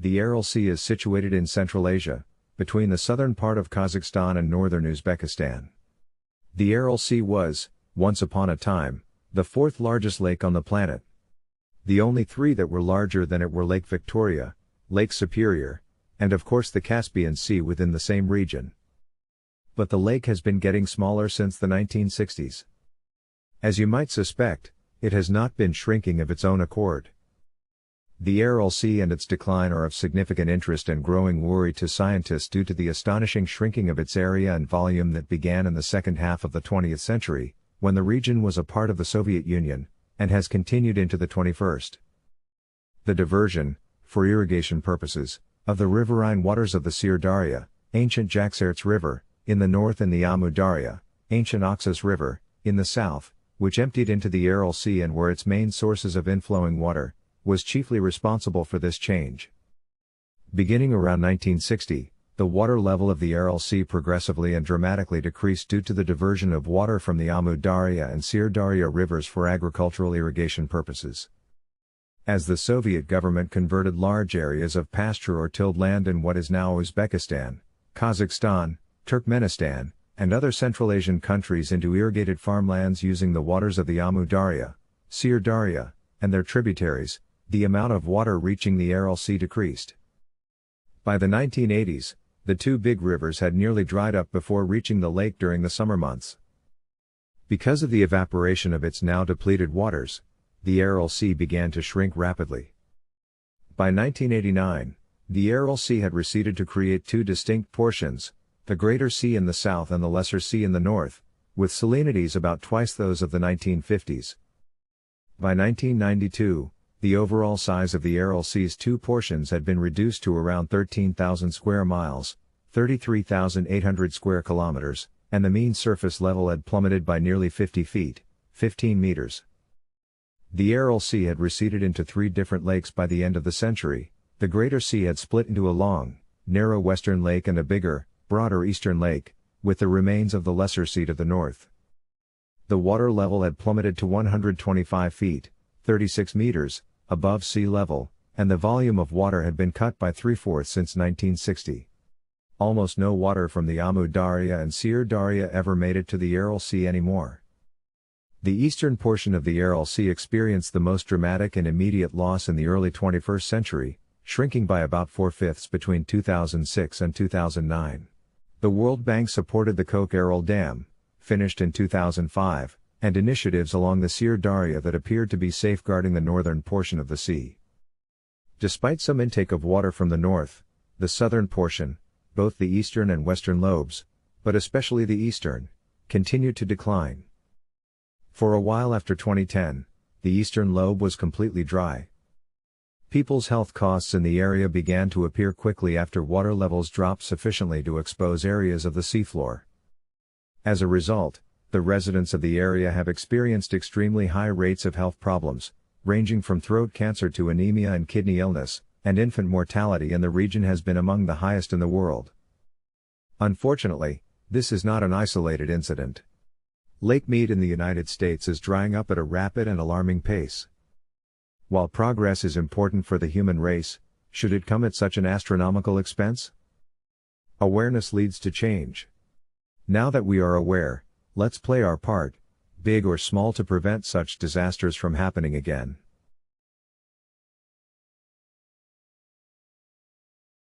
The Aral Sea is situated in Central Asia, between the southern part of Kazakhstan and northern Uzbekistan. The Aral Sea was, once upon a time, the fourth largest lake on the planet. The only three that were larger than it were Lake Victoria, Lake Superior, and of course the Caspian Sea within the same region. But the lake has been getting smaller since the 1960s. As you might suspect, it has not been shrinking of its own accord. The Aral Sea and its decline are of significant interest and growing worry to scientists due to the astonishing shrinking of its area and volume that began in the second half of the 20th century, when the region was a part of the Soviet Union, and has continued into the 21st. The diversion, for irrigation purposes, of the riverine waters of the Darya, ancient Jaxartes River, in the north and the Amu Darya, ancient Oxus River, in the south, which emptied into the Aral Sea and were its main sources of inflowing water, was chiefly responsible for this change. Beginning around 1960, the water level of the Aral Sea progressively and dramatically decreased due to the diversion of water from the Amu Darya and Darya rivers for agricultural irrigation purposes. As the Soviet government converted large areas of pasture or tilled land in what is now Uzbekistan, Kazakhstan, Turkmenistan, and other Central Asian countries into irrigated farmlands using the waters of the Amu Darya, Darya, and their tributaries, the amount of water reaching the Aral Sea decreased. By the 1980s, the two big rivers had nearly dried up before reaching the lake during the summer months. Because of the evaporation of its now depleted waters, the Aral Sea began to shrink rapidly. By 1989, the Aral Sea had receded to create two distinct portions, the Greater Sea in the south and the Lesser Sea in the north, with salinities about twice those of the 1950s. By 1992, the overall size of the Aral Sea's two portions had been reduced to around 13,000 square miles, 33,800 square kilometers, and the mean surface level had plummeted by nearly 50 feet, 15 meters. The Aral Sea had receded into three different lakes by the end of the century. The Greater Sea had split into a long, narrow western lake and a bigger, broader eastern lake, with the remains of the Lesser Sea to the north. The water level had plummeted to 125 feet, 36 meters, above sea level, and the volume of water had been cut by 3/4 since 1960. Almost no water from the Amu Darya and Darya ever made it to the Aral Sea anymore. The eastern portion of the Aral Sea experienced the most dramatic and immediate loss in the early 21st century, shrinking by about 4/5 between 2006 and 2009. The World Bank supported the Koch Aral Dam, finished in 2005, and initiatives along the Darya that appeared to be safeguarding the northern portion of the sea. Despite some intake of water from the north, the southern portion, both the eastern and western lobes, but especially the eastern, continued to decline. For a while after 2010, the eastern lobe was completely dry. People's health costs in the area began to appear quickly after water levels dropped sufficiently to expose areas of the seafloor. As a result, the residents of the area have experienced extremely high rates of health problems, ranging from throat cancer to anemia and kidney illness, and infant mortality in the region has been among the highest in the world. Unfortunately, this is not an isolated incident. Lake Mead in the United States is drying up at a rapid and alarming pace. While progress is important for the human race, should it come at such an astronomical expense? Awareness leads to change. Now that we are aware, let's play our part, big or small, to prevent such disasters from happening again.